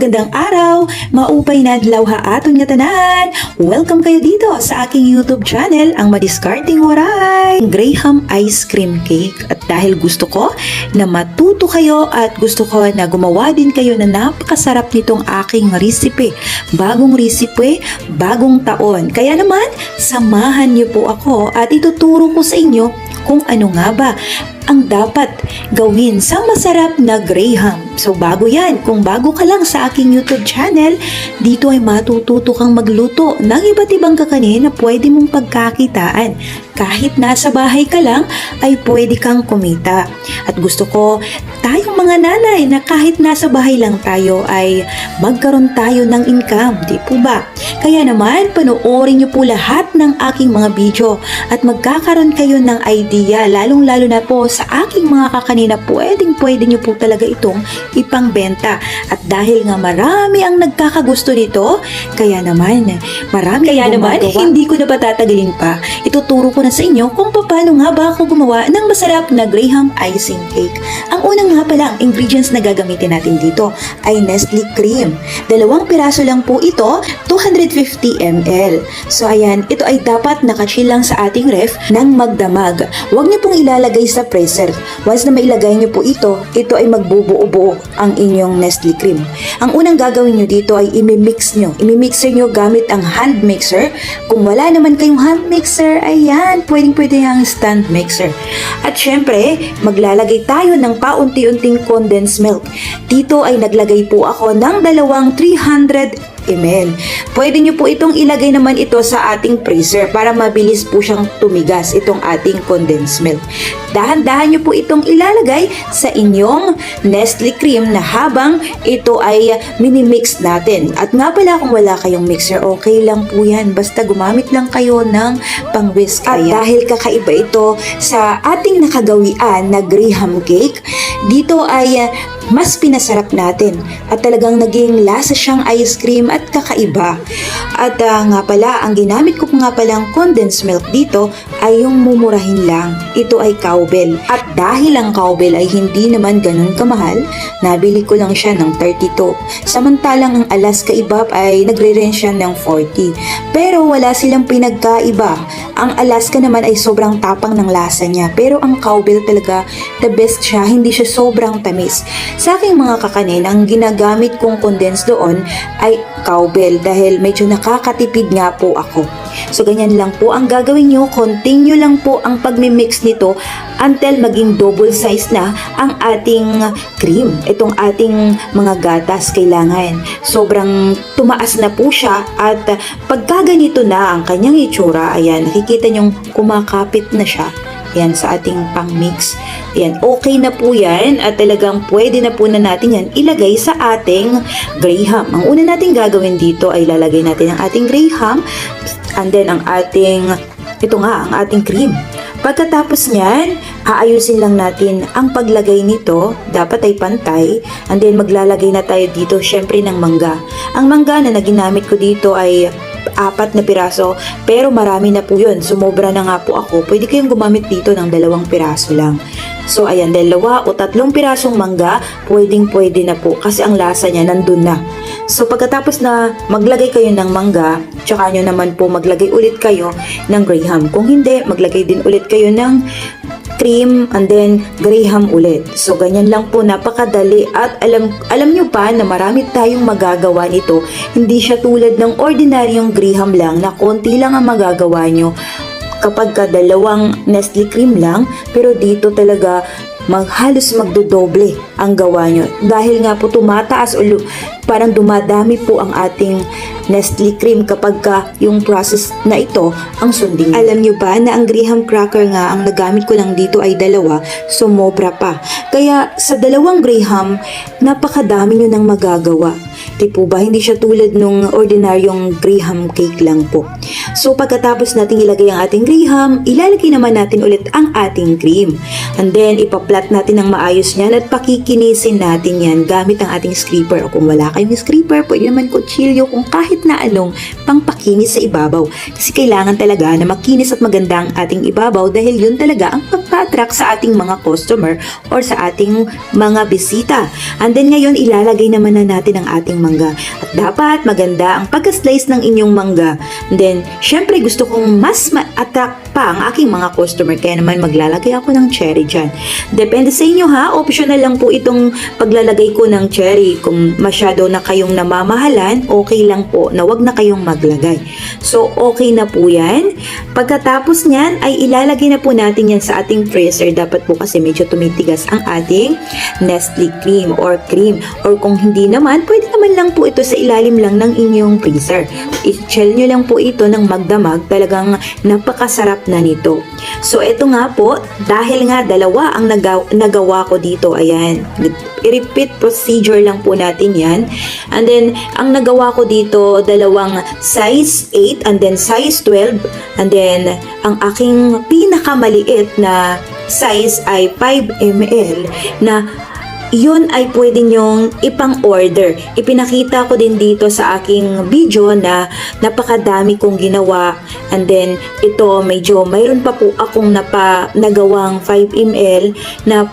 Magandang araw, maupay na adlaw ha aton nga tanan. Welcome kayo dito sa aking YouTube channel, ang Madiskarteng Oray, Graham Ice Cream Cake. At dahil gusto ko na matuto kayo at gusto ko na gumawa din kayo na napakasarap nitong aking recipe. Bagong recipe, bagong taon. Kaya naman, samahan niyo po ako at ituturo ko sa inyo kung ano nga ba ang dapat gawin sa masarap na Graham. So bago yan, kung bago ka lang sa aking YouTube channel, dito ay matututo kang magluto ng iba't ibang kakanin na pwede mong pagkakitaan. Kahit nasa bahay ka lang, ay pwede kang kumita. At gusto ko, tayong mga nanay na kahit nasa bahay lang tayo ay magkaroon tayo ng income, di po ba? Kaya naman, panoorin niyo po lahat ng aking mga video at magkakaroon kayo ng idea, lalong-lalo na po sa aking mga kakanina, pwedeng-pwede niyo po talaga itong ipangbenta. At dahil nga marami ang nagkakagusto nito, kaya naman hindi ko na patatagalin pa. Ituturo ko na sa inyo kung paano nga ba ako gumawa ng masarap na Graham icing cake. Ang unang nga pala, ang ingredients na gagamitin natin dito ay Nestle cream. 2 piraso lang po ito, 250 ml. So ayan, ito ay dapat nakachill lang sa ating ref ng magdamag. Huwag niyo pong ilalagay sa freezer. Once na mailagay niyo po ito ay magbubuo-buo ang inyong Nestle cream. Ang unang gagawin niyo dito ay imimixer niyo gamit ang hand mixer. Kung wala naman kayong hand mixer, ayan, pwedeng-pwede ang stand mixer. At syempre, maglalagay tayo ng paunti-unting condensed milk. Dito ay naglagay po ako ng 300 ml. Pwede nyo po itong ilagay naman ito sa ating freezer para mabilis po siyang tumigas itong ating condensed milk. Dahan-dahan nyo po itong ilalagay sa inyong Nestle cream na habang ito ay minimix natin. At nga pala, kung wala kayong mixer, okay lang po yan. Basta gumamit lang kayo ng pang-whisk. At dahil kakaiba ito sa ating nakagawian na Graham cake, dito ay mas pinasarap natin at talagang naging lasa siyang ice cream at kakaiba. At nga pala, ang ginamit ko nga palang condensed milk dito ay yung mumurahin lang. Ito ay cowbell. At dahil ang cowbell ay hindi naman ganun kamahal, nabili ko lang siya ng 32. Samantalang ang Alaska Ibap ay nagre-range siya ng 40. Pero wala silang pinagkaiba. Ang Alaska naman ay sobrang tapang ng lasa niya. Pero ang cowbell talaga, the best siya. Hindi siya sobrang tamis. Sa aking mga kakanin, ang ginagamit kong condensed doon ay cowbell dahil medyo nakakatipid nga po ako. So ganyan lang po ang gagawin nyo. Continue lang po ang pagmimix nito until maging double size na ang ating cream. Itong ating mga gatas kailangan. Sobrang tumaas na po siya at pagka ganito na ang kanyang itsura, ayan, nakikita nyong kumakapit na siya. Yan sa ating pang-mix. Yan, okay na po yan at talagang pwede na po na natin yan ilagay sa ating Graham. Ang una natin gagawin dito ay lalagay natin ang ating Graham and then ang ating, ang ating cream. Pagkatapos niyan, aayusin lang natin ang paglagay nito. Dapat ay pantay. And then maglalagay na tayo dito syempre ng mangga. Ang mangga na ginamit ko dito ay 4 na piraso, pero marami na po yun. Sumobra na nga po ako. Pwede kayong gumamit dito ng 2 piraso lang. So ayan, 2 o 3 pirasong mangga, pwedeng-pwede na po kasi ang lasa niya nandun na. So pagkatapos na maglagay kayo ng mangga, tsaka nyo naman po maglagay ulit kayo ng Graham. Kung hindi, maglagay din ulit kayo ng cream and then Graham ulit. So ganyan lang po, napakadali at alam nyo pa na marami tayong magagawa nito. Hindi siya tulad ng ordinaryong Graham lang na konti lang ang magagawa nyo kapag 2 Nestle cream lang, pero dito talaga halos magdodoble ang gawa nyo. Dahil nga po tumataas o parang dumadami po ang ating Nestle cream kapag yung process na ito ang sundin. Alam nyo ba na ang Graham cracker nga ang nagamit ko lang dito ay 2, sumobra pa. Kaya sa 2 Graham, napakadami nyo nang magagawa. Di po ba? Hindi siya tulad nung ordinaryong Graham cake lang po. So pagkatapos natin ilagay ang ating Graham, ilalagay naman natin ulit ang ating cream. And then ipaplat natin ng maayos niyan at pakikinisin natin yan gamit ang ating scraper. O kung wala kayong scraper, pwede naman kutsilyo kung kahit na anong pangpakinis sa ibabaw. Kasi kailangan talaga na makinis at maganda ang ating ibabaw dahil yun talaga ang makaka-attract sa ating mga customer or sa ating mga bisita. And then ngayon, ilalagay naman na natin ang ating mangga. At dapat maganda ang pagka-slice ng inyong mangga. And then, syempre gusto kong mas ma-attract pa ang aking mga customer. Kaya naman maglalagay ako ng cherry dyan. Depende sa inyo ha. Optional lang po itong paglalagay ko ng cherry. Kung masyado na kayong namamahalan, okay lang po na wag na kayong maglagay. So, okay na po yan. Pagkatapos niyan, ay ilalagay na po natin yan sa ating freezer. Dapat po kasi medyo tumitigas ang ating Nestle cream or cream. Or kung hindi naman, pwede naman lang po ito sa ilalim lang ng inyong freezer. I-chill nyo lang po ito ng magdamag. Talagang napakasarap na nito. So, ito nga po, dahil nga dalawa ang nagawa ko dito. Ayan. I-repeat procedure lang po natin yan. And then, ang nagawa ko dito, dalawang size 8 and then size 12. And then, ang aking pinakamaliit na size ay 5 ml na yun ay pwede nyong ipang-order. Ipinakita ko din dito sa aking video na napakadami kong ginawa. And then, ito medyo mayroon pa po akong nagawang 5 ml na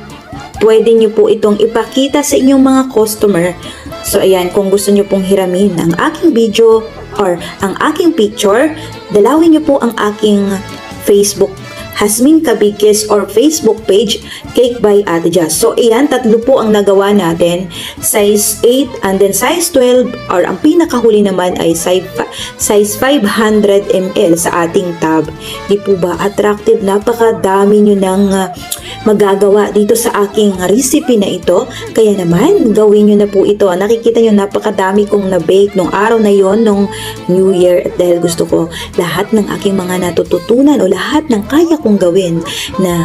pwede nyo po itong ipakita sa inyong mga customer. So, ayan, kung gusto nyo pong hiramin ang aking video or ang aking picture, dalawin nyo po ang aking Facebook Hasmin Cabigues or Facebook page, Cake by Ate Jazz. So, ayan, tatlo po ang nagawa natin. Size 8 and then size 12 or ang pinakahuli naman ay size 500 ml sa ating tab. Di po ba attractive? Napakadami nyo ng magagawa dito sa aking recipe na ito. Kaya naman, gawin nyo na po ito. Nakikita nyo, napakadami kong na-bake nung araw na yon, nung New Year. At dahil gusto ko lahat ng aking mga natututunan o lahat ng kaya kong gawin na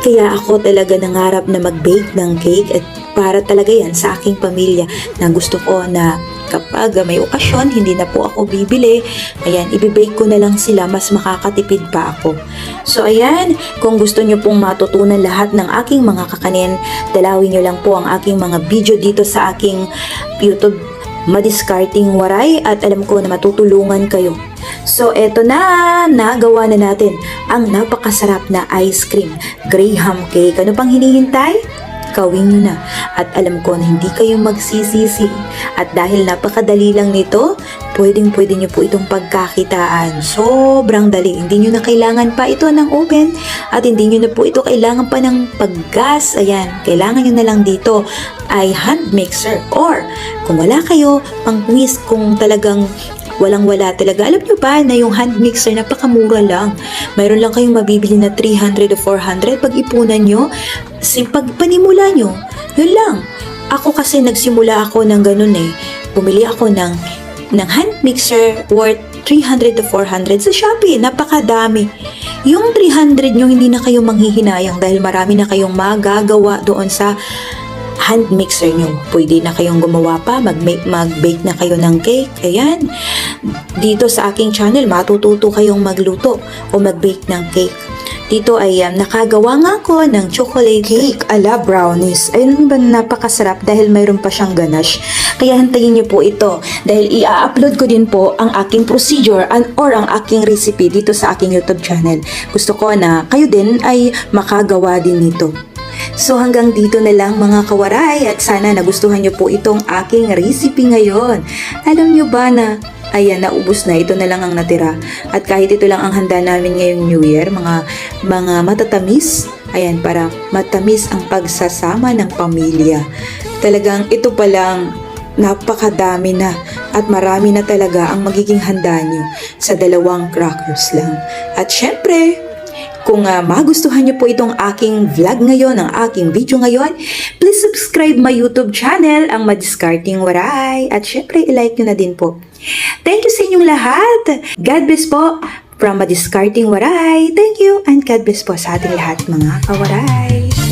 kaya ako talaga nangarap na mag-bake ng cake at para talaga yan sa aking pamilya na gusto ko na kapag may okasyon, hindi na po ako bibili. Ayan, ibibake ko na lang sila, mas makakatipid pa ako. So, ayan, kung gusto nyo pong matutunan lahat ng aking mga kakanin, dalawin nyo lang po ang aking mga video dito sa aking YouTube Madiskarting Waray at alam ko na matutulungan kayo. So, eto na, nagawa na natin ang napakasarap na ice cream, Graham cake. Ano pang hinihintay? Gawin nyo na. At alam ko na hindi kayo magsisisi. At dahil napakadali lang nito, pwedeng-pwede nyo po itong pagkakitaan. Sobrang dali. Hindi nyo na kailangan pa ito ng oven at hindi nyo na po ito kailangan pa ng paggas. Ayan, kailangan nyo na lang dito ay hand mixer or kung wala kayo, pang whisk kung talagang walang-wala talaga. Alam nyo ba na yung hand mixer napakamura lang. Mayroon lang kayong mabibili na 300 o 400. Pag ipunan nyo, pag panimula nyo, yun lang. Ako kasi nagsimula ako ng ganun eh. Bumili ako ng hand mixer worth 300 to 400 sa Shopee. Napakadami. Yung 300 nyo, hindi na kayo manghihinayang dahil marami na kayong magagawa doon sa hand mixer nyo. Pwede na kayong gumawa pa, mag-bake na kayo ng cake. Ayan. Dito sa aking channel, matututo kayong magluto o mag-bake ng cake. Dito ay nakagawa nga ako ng chocolate cake ala brownies. Ayun ba, napakasarap dahil mayroon pa siyang ganache. Kaya hintayin niyo po ito dahil i-upload ko din po ang aking procedure or ang aking recipe dito sa aking YouTube channel. Gusto ko na kayo din ay makagawa din nito. So hanggang dito na lang mga kawaray at sana nagustuhan nyo po itong aking recipe ngayon. Alam nyo ba na ayan, naubos na. Ito na lang ang natira. At kahit ito lang ang handa namin ngayong New Year, mga matatamis. Ayan, para matamis ang pagsasama ng pamilya. Talagang ito pa lang, napakadami na. At marami na talaga ang magiging handa nyo sa 2 crackers lang. At syempre, kung magustuhan nyo po itong aking vlog ngayon, ang aking video ngayon, please subscribe my YouTube channel, ang Madiskarting Waray. At syempre, i-like nyo na din po. Thank you sa inyong lahat. God bless po from Madiskarting Waray. Thank you and God bless po sa ating lahat mga kawaray.